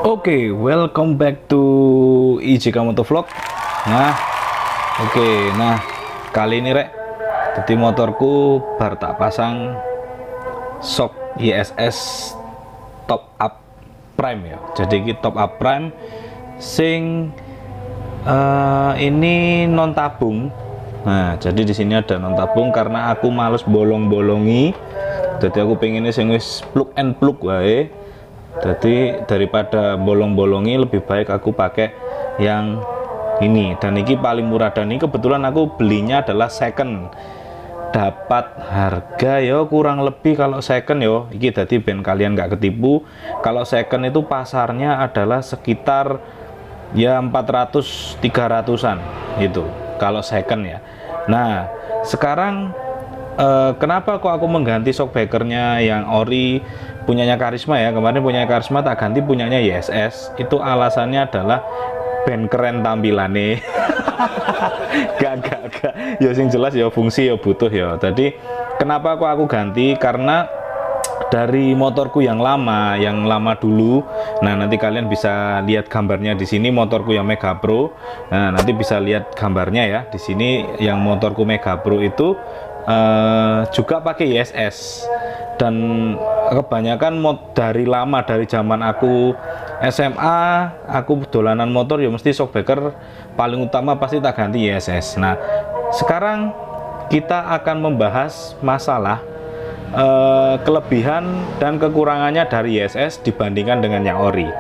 Oke, welcome back to IJK Motovlog. Nah, kali ini rek, jadi motorku baru tak pasang shock ISS top up prime ya. Jadi ini top up prime sing ini non tabung. Nah, jadi di sini ada non tabung karena aku males bolong-bolongi. Jadi aku pengennya sing wis plug and plug wae. Jadi daripada bolong-bolongi lebih baik aku pakai yang ini, dan ini paling murah, dan ini kebetulan aku belinya adalah second, dapat harga yo kurang lebih kalau second yo iki, jadi ben kalian nggak ketipu. Kalau second itu pasarnya adalah sekitar ya 400-300an itu kalau second ya. Nah sekarang kenapa kok aku mengganti shockbreakernya yang ori punyanya Karisma ya, kemarin punyanya Karisma tak ganti punyanya ISS, itu alasannya adalah ben keren tampilannya. gak ya sing jelas ya fungsi ya butuh ya. Jadi kenapa kok aku ganti, karena dari motorku yang lama dulu. Nah nanti kalian bisa lihat gambarnya di sini, motorku yang Mega Pro. Nah nanti bisa lihat gambarnya ya di sini, yang motorku Mega Pro itu juga pakai ISS, dan kebanyakan dari zaman aku SMA aku dolanan motor ya mesti shockbreaker paling utama pasti tak ganti ISS. Nah sekarang kita akan membahas masalah kelebihan dan kekurangannya dari ISS dibandingkan dengan yang ori.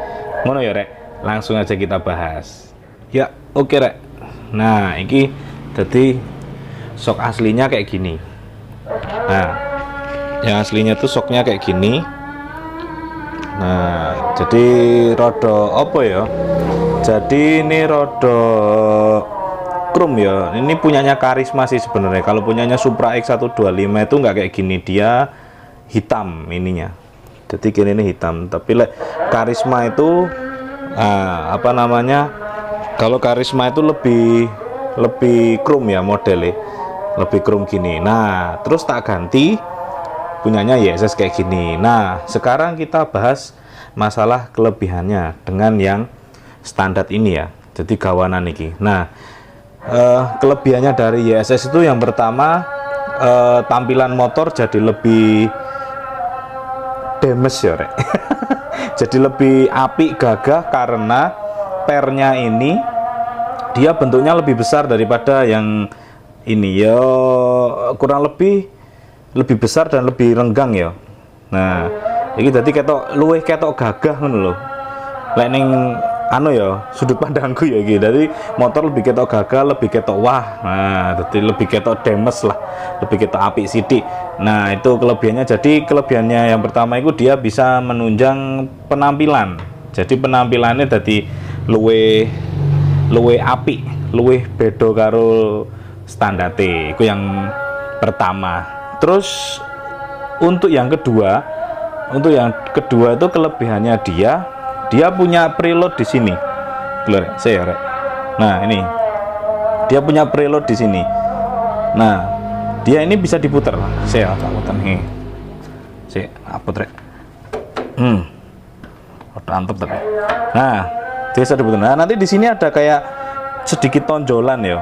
Ngono ya rek, langsung aja kita bahas ya. Oke rek, nah ini jadi shock aslinya kayak gini. Nah yang aslinya tuh shocknya kayak gini. Nah jadi rodo apa ya, jadi ini rodo chrome ya. Ini punyanya Karisma sih sebenarnya. Kalau punyanya Supra X125 itu nggak kayak gini, dia hitam ininya. Jadi gini ini hitam, tapi Karisma itu apa namanya, kalau Karisma itu lebih chrome ya modelnya, lebih chrome gini. Nah terus tak ganti punyanya ISS kayak gini. Nah sekarang kita bahas masalah kelebihannya dengan yang standar ini ya, jadi gawanan ini. Nah kelebihannya dari ISS itu yang pertama, tampilan motor jadi lebih demes ya rek. Jadi lebih apik gagah karena pernya ini dia bentuknya lebih besar daripada yang ini ya, kurang lebih besar dan lebih renggang ya. Nah ini jadi luwih ketok gagah ngono lho. Lek ning anu ya sudut pandangku ya gitu. Jadi motor lebih ketok gagah, lebih ketok wah. Nah jadi lebih ketok demes lah, lebih ketok apik sidik. Nah itu kelebihannya. Jadi kelebihannya yang pertama itu dia bisa menunjang penampilan. Jadi penampilannya jadi luwih apik, luwih bedo karo standarte. Itu yang pertama. Terus untuk yang kedua itu kelebihannya dia punya preload di sini. Nah ini dia punya preload di sini. Nah dia ini bisa diputar. Saya putar nih. Saya apa rek? Mantap rek. Nah dia bisa diputar. Nah nanti di sini ada kayak sedikit tonjolan ya,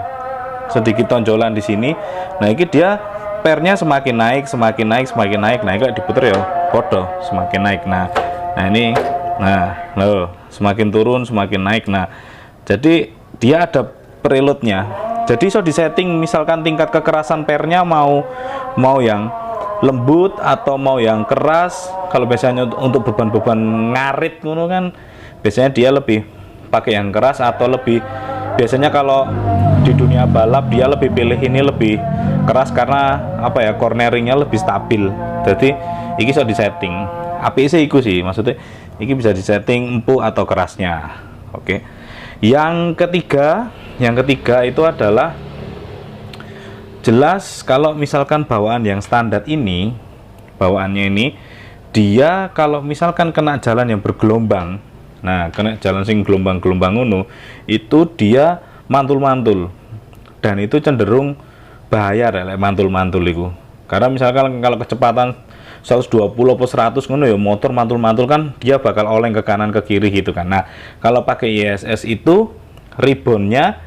sedikit tonjolan di sini. Nah ini dia pernya semakin naik. Nah ini diputar ya podo semakin naik. Nah ini loh, semakin turun semakin naik. Nah jadi dia ada preloadnya, jadi so disetting misalkan tingkat kekerasan pernya mau yang lembut atau mau yang keras. Kalau biasanya untuk beban-beban ngarit ngono kan biasanya dia lebih pakai yang keras, atau lebih biasanya kalau di dunia balap dia lebih pilih ini lebih keras karena apa ya, corneringnya lebih stabil. Jadi ini bisa disetting api sih iku sih, maksudnya ini bisa disetting empuk atau kerasnya. Oke. Yang ketiga itu adalah jelas kalau misalkan bawaan yang standar ini, bawaannya ini dia kalau misalkan kena jalan yang bergelombang, nah kena jalan sing gelombang-gelombang ngono, itu dia mantul-mantul, dan itu cenderung bahaya mantul-mantul itu. Karena misalkan kalau kecepatan 120 atau 100 ngono ya, motor mantul-mantul kan dia bakal oleng ke kanan ke kiri gitu kan. Nah kalau pakai ISS itu ribonnya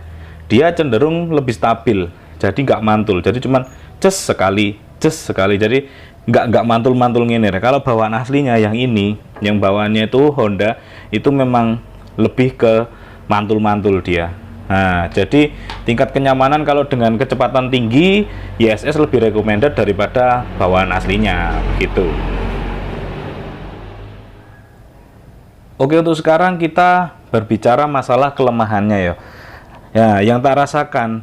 dia cenderung lebih stabil, jadi nggak mantul, jadi cuman ces sekali, jadi nggak mantul-mantul gini. Kalau bawaan aslinya yang ini, yang bawaannya itu Honda, itu memang lebih ke mantul-mantul dia. Nah, jadi tingkat kenyamanan kalau dengan kecepatan tinggi, ISS lebih recommended daripada bawaan aslinya, gitu. Oke, untuk sekarang kita berbicara masalah kelemahannya ya. Ya, yang tak rasakan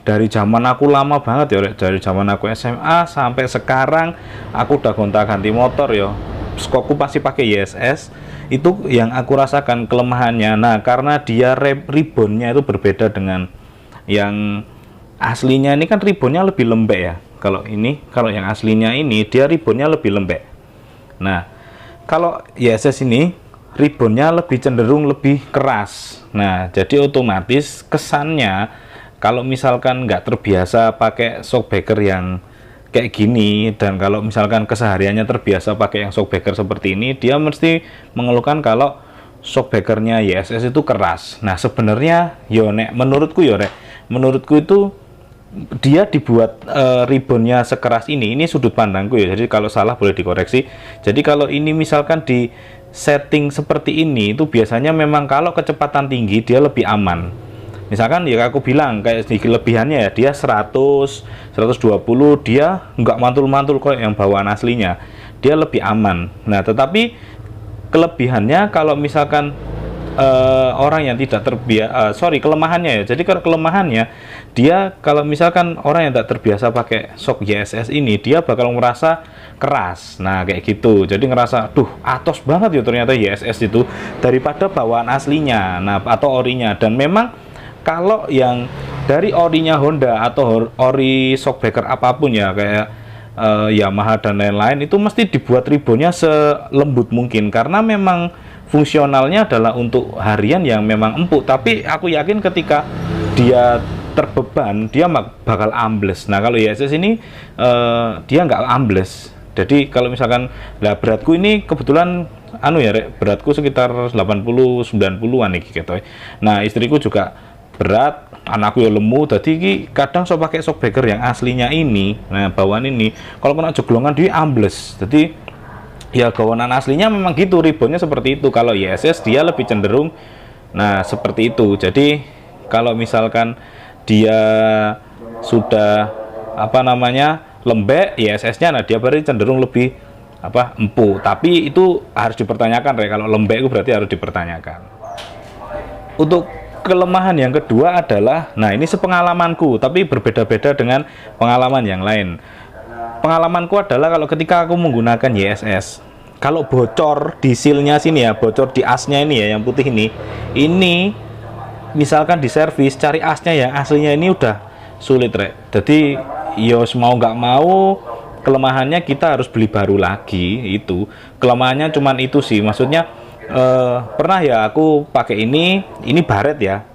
dari zaman aku lama banget ya, dari zaman aku SMA sampai sekarang aku udah gonta-ganti motor ya. Skokku pasti pakai ISS. Itu yang aku rasakan kelemahannya. Nah, karena dia ribbonnya itu berbeda dengan yang aslinya. Ini kan ribbonnya lebih lembek ya. Kalau yang aslinya ini dia ribbonnya lebih lembek. Nah, kalau ISS ini ribbonnya lebih cenderung lebih keras. Nah, jadi otomatis kesannya kalau misalkan nggak terbiasa pakai shockbreaker yang kayak gini, dan kalau misalkan kesehariannya terbiasa pakai yang shockbreaker seperti ini, dia mesti mengeluhkan kalau shockbreakernya ISS itu keras. Nah sebenarnya menurutku itu dia dibuat ribbonnya sekeras ini sudut pandangku ya, jadi kalau salah boleh dikoreksi. Jadi kalau ini misalkan di setting seperti ini, itu biasanya memang kalau kecepatan tinggi dia lebih aman. Misalkan ya aku bilang kayak di kelebihannya ya, dia 100, 120, dia nggak mantul-mantul kok yang bawaan aslinya, dia lebih aman. Nah tetapi kelebihannya kalau misalkan orang yang tidak terbiasa, kelemahannya ya, jadi kalau kelemahannya dia kalau misalkan orang yang tidak terbiasa pakai shock ISS ini, dia bakal merasa keras. Nah kayak gitu, jadi ngerasa duh atos banget ya ternyata ISS itu daripada bawaan aslinya, nah atau orinya. Dan memang kalau yang dari orinya Honda atau ori shockbreaker apapun ya, kayak Yamaha dan lain-lain, itu mesti dibuat ribbonnya selembut mungkin, karena memang fungsionalnya adalah untuk harian yang memang empuk. Tapi aku yakin ketika dia terbeban, dia bakal ambles. Nah kalau ISS ini dia nggak ambles. Jadi kalau misalkan beratku ini kebetulan beratku sekitar 80-90an nih gitu. Nah istriku juga berat, anakku ya lemu, jadi kadang pakai shockbreaker yang aslinya ini, nah bawaan ini kalau kena jeglongan dia ambles. Jadi ya gawanan aslinya memang gitu, ribbonnya seperti itu. Kalau ISS dia lebih cenderung seperti itu. Jadi kalau misalkan dia sudah lembek ISS-nya, dia berarti cenderung lebih empuk. Tapi itu harus dipertanyakan kalau lembek itu berarti harus dipertanyakan. Untuk kelemahan yang kedua adalah, ini sepengalamanku, tapi berbeda-beda dengan pengalaman yang lain. Pengalamanku adalah kalau ketika aku menggunakan ISS, kalau bocor di sealnya sini ya, bocor di asnya ini ya, yang putih ini misalkan di servis, cari asnya yang aslinya ini udah sulit Jadi mau nggak mau kelemahannya kita harus beli baru lagi. Itu kelemahannya cuman itu sih, maksudnya pernah ya aku pakai ini baret ya,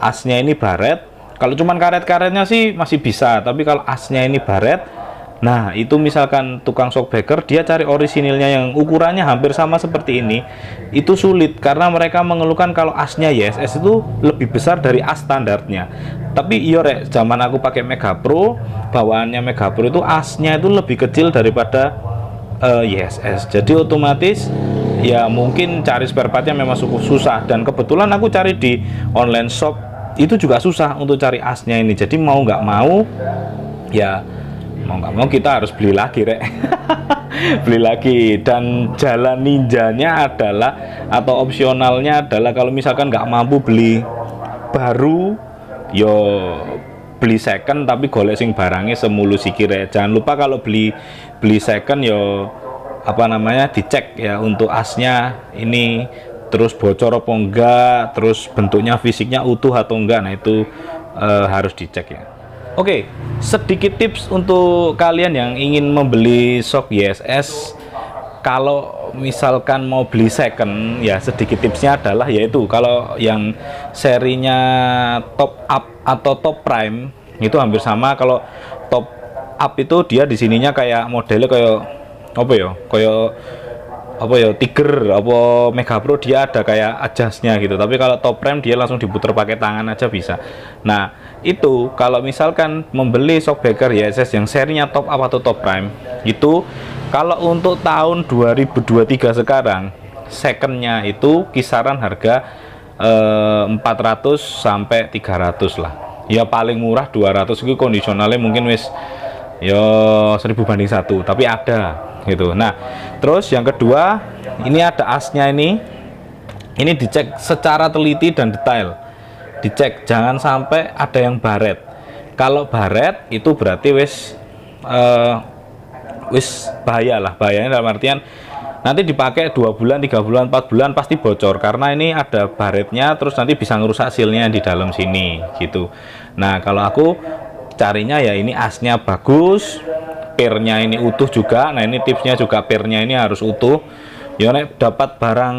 asnya ini baret. Kalau cuman karet-karetnya sih masih bisa, tapi kalau asnya ini baret, nah itu misalkan tukang shockbreaker dia cari orisinilnya yang ukurannya hampir sama seperti ini, itu sulit karena mereka mengeluhkan kalau asnya ISS itu lebih besar dari as standarnya. Tapi zaman aku pakai Mega Pro, bawaannya Mega Pro itu asnya itu lebih kecil daripada ISS. Jadi otomatis ya mungkin cari spare partnya memang cukup susah, dan kebetulan aku cari di online shop itu juga susah untuk cari asnya ini. Jadi mau nggak mau kita harus beli lagi beli lagi. Dan jalan ninjanya adalah, atau opsionalnya adalah, kalau misalkan nggak mampu beli baru, beli second tapi golek sing barangnya semulus iki Jangan lupa kalau beli second dicek ya untuk asnya ini terus bocor apa enggak, terus bentuknya fisiknya utuh atau enggak. Nah itu harus dicek ya. Oke, sedikit tips untuk kalian yang ingin membeli shock ISS. Kalau misalkan mau beli second ya, sedikit tipsnya adalah yaitu kalau yang serinya top up atau top prime itu hampir sama. Kalau top up itu dia di sininya kayak modelnya kayak apa ya, koyo apa ya, Tiger apa Mega Pro dia ada kayak adjustnya gitu, tapi kalau top frame dia langsung diputer pakai tangan aja bisa. Nah itu kalau misalkan membeli shockbreaker YSS yang serinya top up atau top prime itu, kalau untuk tahun 2023 sekarang secondnya itu kisaran harga 400 sampai 300 lah ya, paling murah 200 itu kondisionalnya mungkin wis ya 1000 banding 1, tapi ada gitu. Nah terus yang kedua, ini ada asnya, ini dicek secara teliti dan detail, dicek jangan sampai ada yang baret. Kalau baret itu berarti wis bahaya lah, bahayanya dalam artian nanti dipakai 2 bulan 3 bulan 4 bulan pasti bocor, karena ini ada baretnya, terus nanti bisa ngerusak sealnya di dalam sini gitu. Nah kalau aku carinya ya ini asnya bagus, pirnya ini utuh juga. Nah ini tipsnya juga, pirnya ini harus utuh ya, nek dapat barang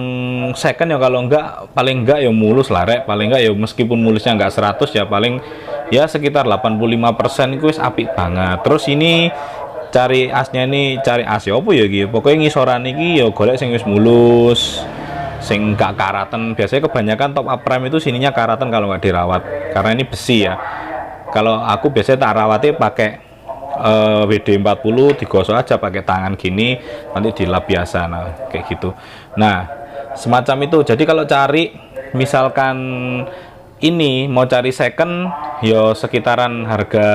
second ya, kalau enggak paling enggak ya mulus lah rek, paling enggak ya meskipun mulusnya enggak 100 ya paling ya sekitar 85% itu wis apik banget. Terus ini cari asnya, ini cari as ya apa ya gitu, pokoknya ngisoran iki ya golek sing wis mulus, sing gak karatan. Biasanya kebanyakan top up prime itu sininya karatan kalau nggak dirawat, karena ini besi ya. Kalau aku biasanya tak rawatnya pakai WD-40, digosok aja pakai tangan gini, nanti dilap biasa, nah kayak gitu. Nah semacam itu. Jadi kalau cari misalkan ini mau cari second ya sekitaran harga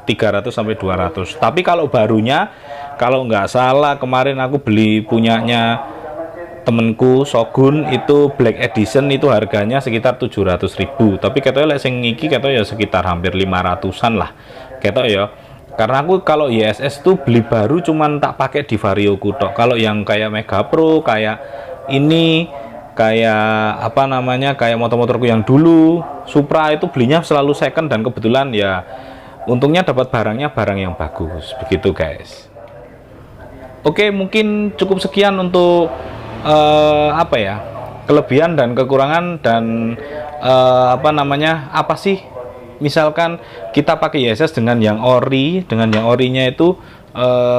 300 sampai 200. Tapi kalau barunya, kalau nggak salah kemarin aku beli punyanya temenku Shogun itu Black Edition, itu harganya sekitar 700.000. Tapi katanya sing iki katanya ya sekitar hampir 500-an lah katanya ya. Karena aku kalau YSS tuh beli baru cuman tak pakai di Vario tok. Kalau yang kayak Mega Pro, kayak ini, kayak apa namanya, kayak motor-motorku yang dulu Supra itu belinya selalu second, dan kebetulan ya untungnya dapat barangnya barang yang bagus begitu guys. Oke, mungkin cukup sekian untuk apa ya, kelebihan dan kekurangan, dan apa namanya, apa sih misalkan kita pakai YSS dengan yang ori, dengan yang orinya itu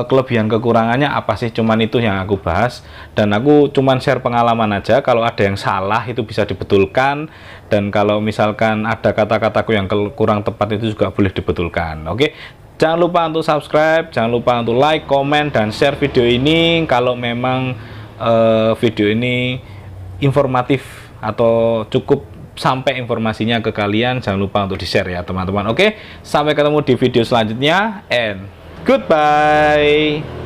kelebihan kekurangannya apa sih, cuman itu yang aku bahas, dan aku cuman share pengalaman aja. Kalau ada yang salah itu bisa dibetulkan, dan kalau misalkan ada kata-kataku yang kurang tepat itu juga boleh dibetulkan. Oke, jangan lupa untuk subscribe, jangan lupa untuk like, komen, dan share video ini kalau memang video ini informatif atau cukup sampai informasinya ke kalian. Jangan lupa untuk di share ya teman-teman. Oke, sampai ketemu di video selanjutnya, and goodbye.